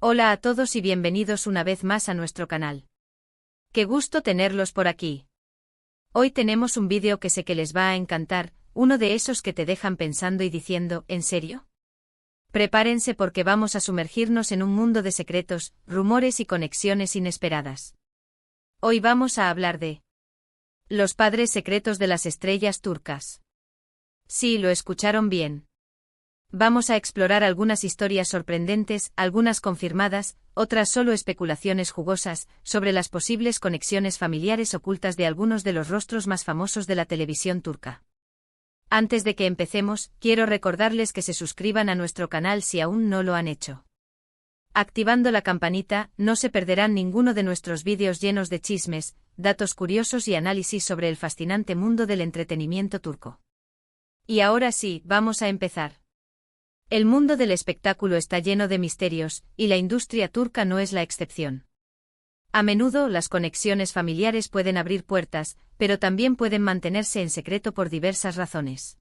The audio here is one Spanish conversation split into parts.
Hola a todos y bienvenidos una vez más a nuestro canal. Qué gusto tenerlos por aquí. Hoy tenemos un vídeo que sé que les va a encantar, uno de esos que te dejan pensando y diciendo, ¿en serio? Prepárense porque vamos a sumergirnos en un mundo de secretos, rumores y conexiones inesperadas. Hoy vamos a hablar de los padres secretos de las estrellas turcas. Sí, lo escucharon bien. Vamos a explorar algunas historias sorprendentes, algunas confirmadas, otras solo especulaciones jugosas, sobre las posibles conexiones familiares ocultas de algunos de los rostros más famosos de la televisión turca. Antes de que empecemos, quiero recordarles que se suscriban a nuestro canal si aún no lo han hecho. Activando la campanita, no se perderán ninguno de nuestros vídeos llenos de chismes, datos curiosos y análisis sobre el fascinante mundo del entretenimiento turco. Y ahora sí, vamos a empezar. El mundo del espectáculo está lleno de misterios, y la industria turca no es la excepción. A menudo las conexiones familiares pueden abrir puertas, pero también pueden mantenerse en secreto por diversas razones.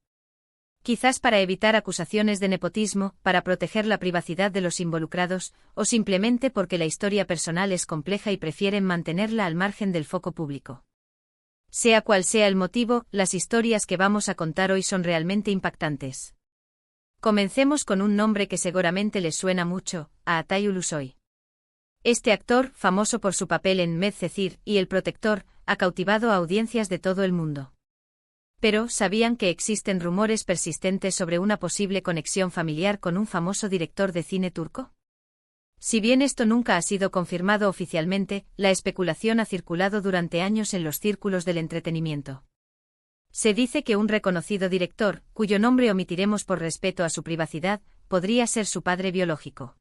Quizás para evitar acusaciones de nepotismo, para proteger la privacidad de los involucrados, o simplemente porque la historia personal es compleja y prefieren mantenerla al margen del foco público. Sea cual sea el motivo, las historias que vamos a contar hoy son realmente impactantes. Comencemos con un nombre que seguramente les suena mucho, a Atay Ulusoy. Este actor, famoso por su papel en Medcezir y El Protector, ha cautivado a audiencias de todo el mundo. Pero, ¿sabían que existen rumores persistentes sobre una posible conexión familiar con un famoso director de cine turco? Si bien esto nunca ha sido confirmado oficialmente, la especulación ha circulado durante años en los círculos del entretenimiento. Se dice que un reconocido director, cuyo nombre omitiremos por respeto a su privacidad, podría ser su padre biológico.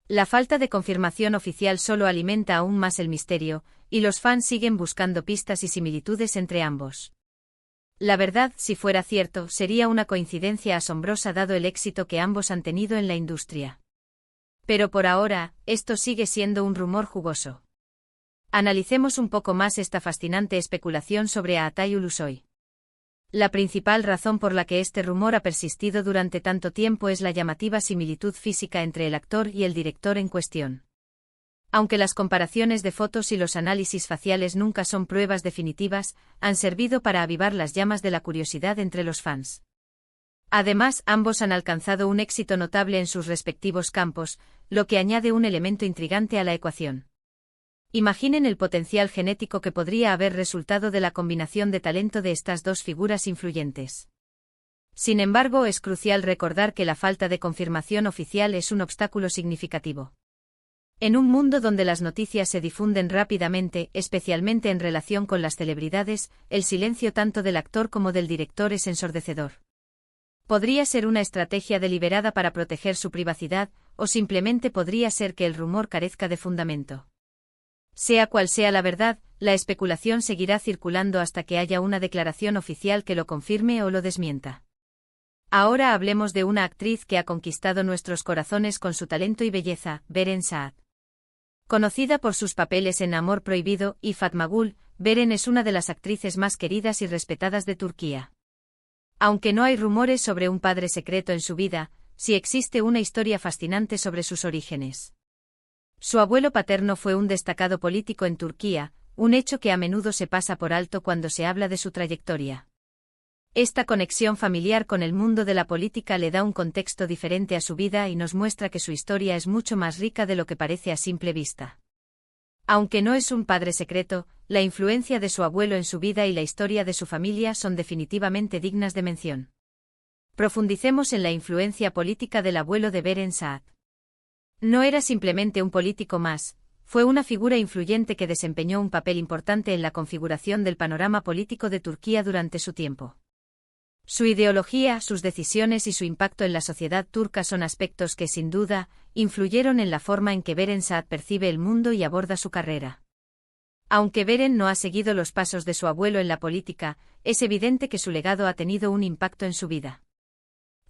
La falta de confirmación oficial solo alimenta aún más el misterio, y los fans siguen buscando pistas y similitudes entre ambos. La verdad, si fuera cierto, sería una coincidencia asombrosa dado el éxito que ambos han tenido en la industria. Pero por ahora, esto sigue siendo un rumor jugoso. Analicemos un poco más esta fascinante especulación sobre Atay Ulusoy. La principal razón por la que este rumor ha persistido durante tanto tiempo es la llamativa similitud física entre el actor y el director en cuestión. Aunque las comparaciones de fotos y los análisis faciales nunca son pruebas definitivas, han servido para avivar las llamas de la curiosidad entre los fans. Además, ambos han alcanzado un éxito notable en sus respectivos campos, lo que añade un elemento intrigante a la ecuación. Imaginen el potencial genético que podría haber resultado de la combinación de talento de estas dos figuras influyentes. Sin embargo, es crucial recordar que la falta de confirmación oficial es un obstáculo significativo. En un mundo donde las noticias se difunden rápidamente, especialmente en relación con las celebridades, el silencio tanto del actor como del director es ensordecedor. Podría ser una estrategia deliberada para proteger su privacidad, o simplemente podría ser que el rumor carezca de fundamento. Sea cual sea la verdad, la especulación seguirá circulando hasta que haya una declaración oficial que lo confirme o lo desmienta. Ahora hablemos de una actriz que ha conquistado nuestros corazones con su talento y belleza, Beren Saat. Conocida por sus papeles en Amor Prohibido y Fatma Gul, Beren es una de las actrices más queridas y respetadas de Turquía. Aunque no hay rumores sobre un padre secreto en su vida, sí existe una historia fascinante sobre sus orígenes. Su abuelo paterno fue un destacado político en Turquía, un hecho que a menudo se pasa por alto cuando se habla de su trayectoria. Esta conexión familiar con el mundo de la política le da un contexto diferente a su vida y nos muestra que su historia es mucho más rica de lo que parece a simple vista. Aunque no es un padre secreto, la influencia de su abuelo en su vida y la historia de su familia son definitivamente dignas de mención. Profundicemos en la influencia política del abuelo de Beren Saat. No era simplemente un político más, fue una figura influyente que desempeñó un papel importante en la configuración del panorama político de Turquía durante su tiempo. Su ideología, sus decisiones y su impacto en la sociedad turca son aspectos que, sin duda, influyeron en la forma en que Beren Saat percibe el mundo y aborda su carrera. Aunque Beren no ha seguido los pasos de su abuelo en la política, es evidente que su legado ha tenido un impacto en su vida.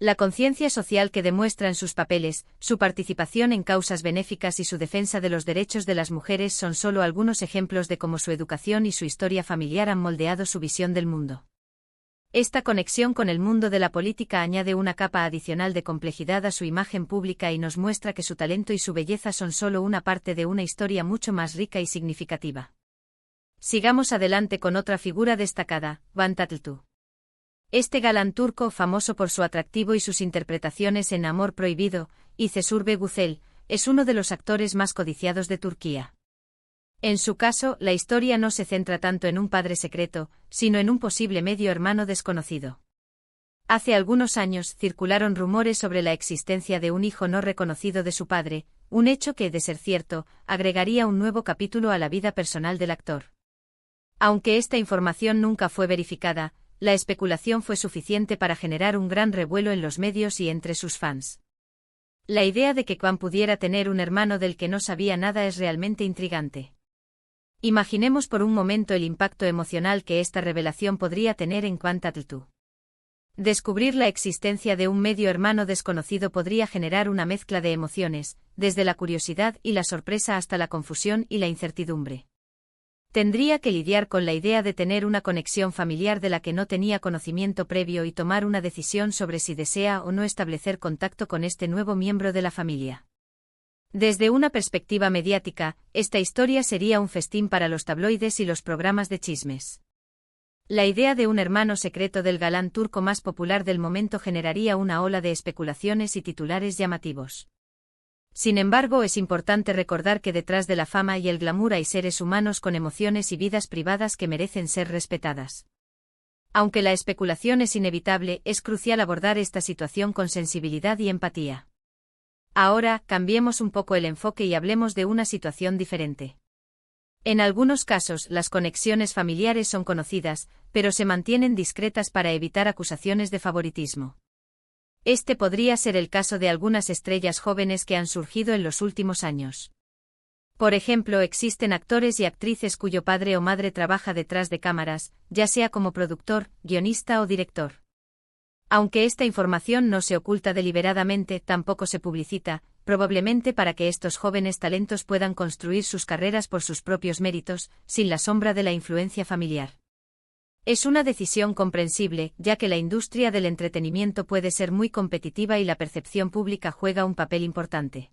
La conciencia social que demuestra en sus papeles, su participación en causas benéficas y su defensa de los derechos de las mujeres son solo algunos ejemplos de cómo su educación y su historia familiar han moldeado su visión del mundo. Esta conexión con el mundo de la política añade una capa adicional de complejidad a su imagen pública y nos muestra que su talento y su belleza son solo una parte de una historia mucho más rica y significativa. Sigamos adelante con otra figura destacada, Van Tatlıtuğ. Este galán turco, famoso por su atractivo y sus interpretaciones en Amor Prohibido y Cesur ve Güzel, es uno de los actores más codiciados de Turquía. En su caso, la historia no se centra tanto en un padre secreto, sino en un posible medio hermano desconocido. Hace algunos años circularon rumores sobre la existencia de un hijo no reconocido de su padre, un hecho que, de ser cierto, agregaría un nuevo capítulo a la vida personal del actor. Aunque esta información nunca fue verificada, la especulación fue suficiente para generar un gran revuelo en los medios y entre sus fans. La idea de que Kwan pudiera tener un hermano del que no sabía nada es realmente intrigante. Imaginemos por un momento el impacto emocional que esta revelación podría tener en Kwan Tatlıtuğ. Descubrir la existencia de un medio hermano desconocido podría generar una mezcla de emociones, desde la curiosidad y la sorpresa hasta la confusión y la incertidumbre. Tendría que lidiar con la idea de tener una conexión familiar de la que no tenía conocimiento previo y tomar una decisión sobre si desea o no establecer contacto con este nuevo miembro de la familia. Desde una perspectiva mediática, esta historia sería un festín para los tabloides y los programas de chismes. La idea de un hermano secreto del galán turco más popular del momento generaría una ola de especulaciones y titulares llamativos. Sin embargo, es importante recordar que detrás de la fama y el glamour hay seres humanos con emociones y vidas privadas que merecen ser respetadas. Aunque la especulación es inevitable, es crucial abordar esta situación con sensibilidad y empatía. Ahora, cambiemos un poco el enfoque y hablemos de una situación diferente. En algunos casos, las conexiones familiares son conocidas, pero se mantienen discretas para evitar acusaciones de favoritismo. Este podría ser el caso de algunas estrellas jóvenes que han surgido en los últimos años. Por ejemplo, existen actores y actrices cuyo padre o madre trabaja detrás de cámaras, ya sea como productor, guionista o director. Aunque esta información no se oculta deliberadamente, tampoco se publicita, probablemente para que estos jóvenes talentos puedan construir sus carreras por sus propios méritos, sin la sombra de la influencia familiar. Es una decisión comprensible, ya que la industria del entretenimiento puede ser muy competitiva y la percepción pública juega un papel importante.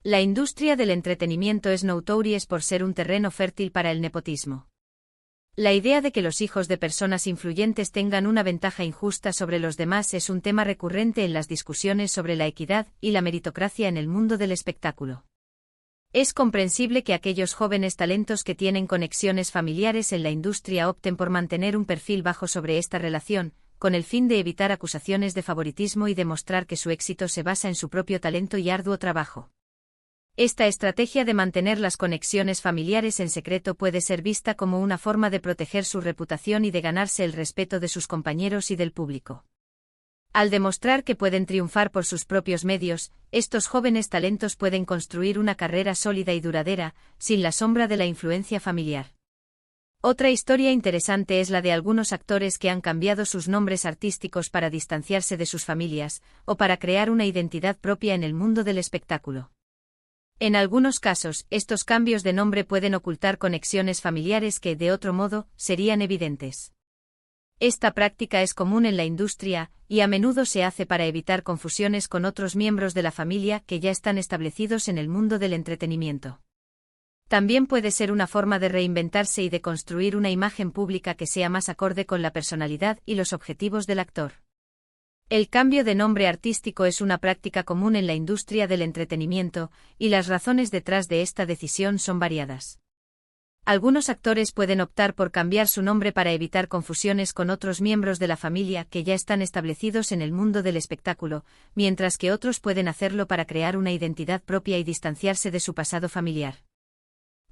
La industria del entretenimiento es notorious por ser un terreno fértil para el nepotismo. La idea de que los hijos de personas influyentes tengan una ventaja injusta sobre los demás es un tema recurrente en las discusiones sobre la equidad y la meritocracia en el mundo del espectáculo. Es comprensible que aquellos jóvenes talentos que tienen conexiones familiares en la industria opten por mantener un perfil bajo sobre esta relación, con el fin de evitar acusaciones de favoritismo y demostrar que su éxito se basa en su propio talento y arduo trabajo. Esta estrategia de mantener las conexiones familiares en secreto puede ser vista como una forma de proteger su reputación y de ganarse el respeto de sus compañeros y del público. Al demostrar que pueden triunfar por sus propios medios, estos jóvenes talentos pueden construir una carrera sólida y duradera, sin la sombra de la influencia familiar. Otra historia interesante es la de algunos actores que han cambiado sus nombres artísticos para distanciarse de sus familias, o para crear una identidad propia en el mundo del espectáculo. En algunos casos, estos cambios de nombre pueden ocultar conexiones familiares que, de otro modo, serían evidentes. Esta práctica es común en la industria, y a menudo se hace para evitar confusiones con otros miembros de la familia que ya están establecidos en el mundo del entretenimiento. También puede ser una forma de reinventarse y de construir una imagen pública que sea más acorde con la personalidad y los objetivos del actor. El cambio de nombre artístico es una práctica común en la industria del entretenimiento, y las razones detrás de esta decisión son variadas. Algunos actores pueden optar por cambiar su nombre para evitar confusiones con otros miembros de la familia que ya están establecidos en el mundo del espectáculo, mientras que otros pueden hacerlo para crear una identidad propia y distanciarse de su pasado familiar.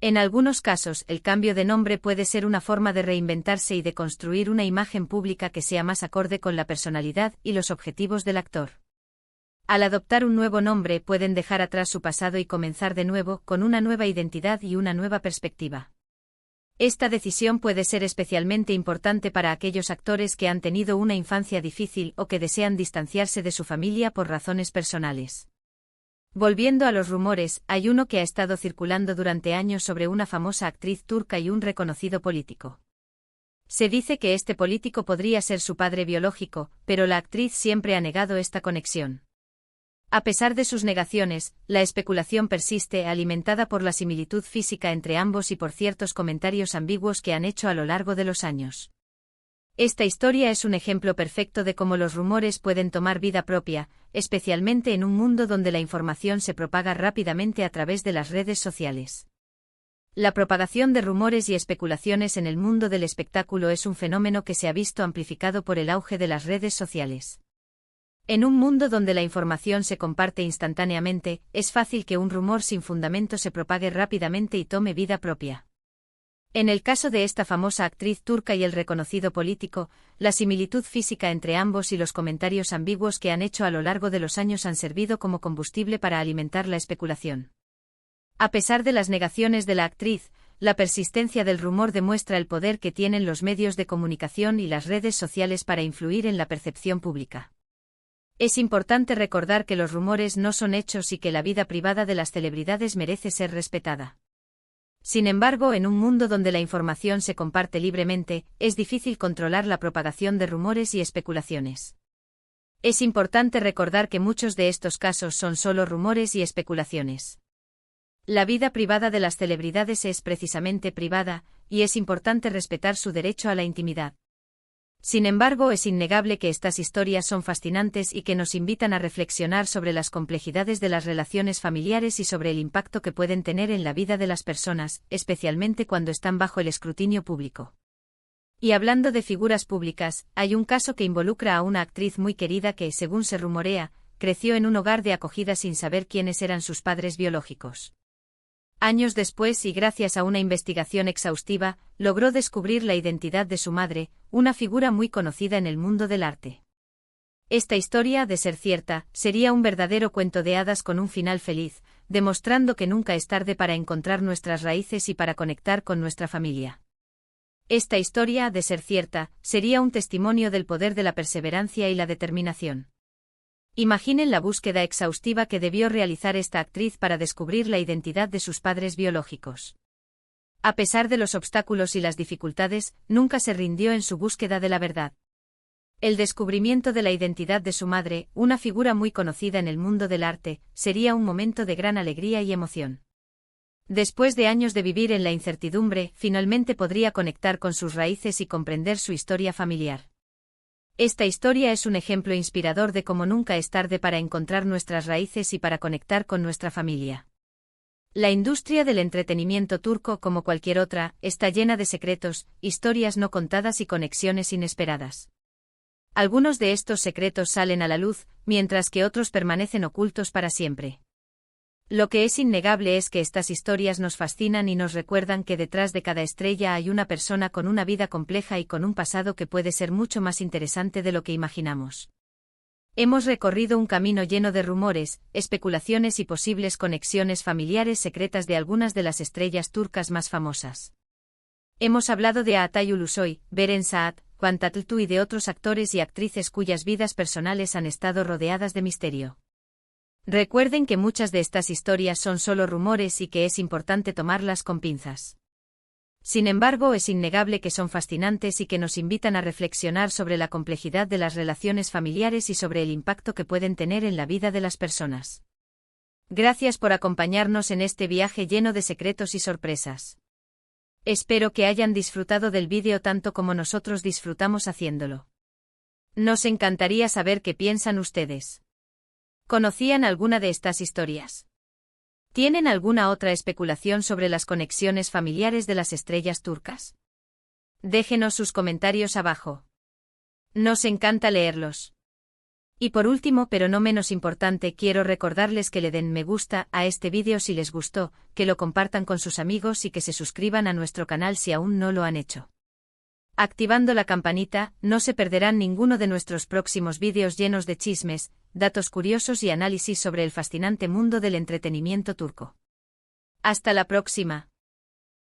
En algunos casos, el cambio de nombre puede ser una forma de reinventarse y de construir una imagen pública que sea más acorde con la personalidad y los objetivos del actor. Al adoptar un nuevo nombre, pueden dejar atrás su pasado y comenzar de nuevo, con una nueva identidad y una nueva perspectiva. Esta decisión puede ser especialmente importante para aquellos actores que han tenido una infancia difícil o que desean distanciarse de su familia por razones personales. Volviendo a los rumores, hay uno que ha estado circulando durante años sobre una famosa actriz turca y un reconocido político. Se dice que este político podría ser su padre biológico, pero la actriz siempre ha negado esta conexión. A pesar de sus negaciones, la especulación persiste, alimentada por la similitud física entre ambos y por ciertos comentarios ambiguos que han hecho a lo largo de los años. Esta historia es un ejemplo perfecto de cómo los rumores pueden tomar vida propia, especialmente en un mundo donde la información se propaga rápidamente a través de las redes sociales. La propagación de rumores y especulaciones en el mundo del espectáculo es un fenómeno que se ha visto amplificado por el auge de las redes sociales. En un mundo donde la información se comparte instantáneamente, es fácil que un rumor sin fundamento se propague rápidamente y tome vida propia. En el caso de esta famosa actriz turca y el reconocido político, la similitud física entre ambos y los comentarios ambiguos que han hecho a lo largo de los años han servido como combustible para alimentar la especulación. A pesar de las negaciones de la actriz, la persistencia del rumor demuestra el poder que tienen los medios de comunicación y las redes sociales para influir en la percepción pública. Es importante recordar que los rumores no son hechos y que la vida privada de las celebridades merece ser respetada. Sin embargo, en un mundo donde la información se comparte libremente, es difícil controlar la propagación de rumores y especulaciones. Es importante recordar que muchos de estos casos son solo rumores y especulaciones. La vida privada de las celebridades es precisamente privada, y es importante respetar su derecho a la intimidad. Sin embargo, es innegable que estas historias son fascinantes y que nos invitan a reflexionar sobre las complejidades de las relaciones familiares y sobre el impacto que pueden tener en la vida de las personas, especialmente cuando están bajo el escrutinio público. Y hablando de figuras públicas, hay un caso que involucra a una actriz muy querida que, según se rumorea, creció en un hogar de acogida sin saber quiénes eran sus padres biológicos. Años después y gracias a una investigación exhaustiva, logró descubrir la identidad de su madre, una figura muy conocida en el mundo del arte. Esta historia, de ser cierta, sería un verdadero cuento de hadas con un final feliz, demostrando que nunca es tarde para encontrar nuestras raíces y para conectar con nuestra familia. Esta historia, de ser cierta, sería un testimonio del poder de la perseverancia y la determinación. Imaginen la búsqueda exhaustiva que debió realizar esta actriz para descubrir la identidad de sus padres biológicos. A pesar de los obstáculos y las dificultades, nunca se rindió en su búsqueda de la verdad. El descubrimiento de la identidad de su madre, una figura muy conocida en el mundo del arte, sería un momento de gran alegría y emoción. Después de años de vivir en la incertidumbre, finalmente podría conectar con sus raíces y comprender su historia familiar. Esta historia es un ejemplo inspirador de cómo nunca es tarde para encontrar nuestras raíces y para conectar con nuestra familia. La industria del entretenimiento turco, como cualquier otra, está llena de secretos, historias no contadas y conexiones inesperadas. Algunos de estos secretos salen a la luz, mientras que otros permanecen ocultos para siempre. Lo que es innegable es que estas historias nos fascinan y nos recuerdan que detrás de cada estrella hay una persona con una vida compleja y con un pasado que puede ser mucho más interesante de lo que imaginamos. Hemos recorrido un camino lleno de rumores, especulaciones y posibles conexiones familiares secretas de algunas de las estrellas turcas más famosas. Hemos hablado de Atay Ulusoy, Beren Saat, Can Tatlıtuğ y de otros actores y actrices cuyas vidas personales han estado rodeadas de misterio. Recuerden que muchas de estas historias son solo rumores y que es importante tomarlas con pinzas. Sin embargo, es innegable que son fascinantes y que nos invitan a reflexionar sobre la complejidad de las relaciones familiares y sobre el impacto que pueden tener en la vida de las personas. Gracias por acompañarnos en este viaje lleno de secretos y sorpresas. Espero que hayan disfrutado del vídeo tanto como nosotros disfrutamos haciéndolo. Nos encantaría saber qué piensan ustedes. ¿Conocían alguna de estas historias? ¿Tienen alguna otra especulación sobre las conexiones familiares de las estrellas turcas? Déjenos sus comentarios abajo. Nos encanta leerlos. Y por último, pero no menos importante, quiero recordarles que le den me gusta a este vídeo si les gustó, que lo compartan con sus amigos y que se suscriban a nuestro canal si aún no lo han hecho. Activando la campanita, no se perderán ninguno de nuestros próximos vídeos llenos de chismes, datos curiosos y análisis sobre el fascinante mundo del entretenimiento turco. Hasta la próxima.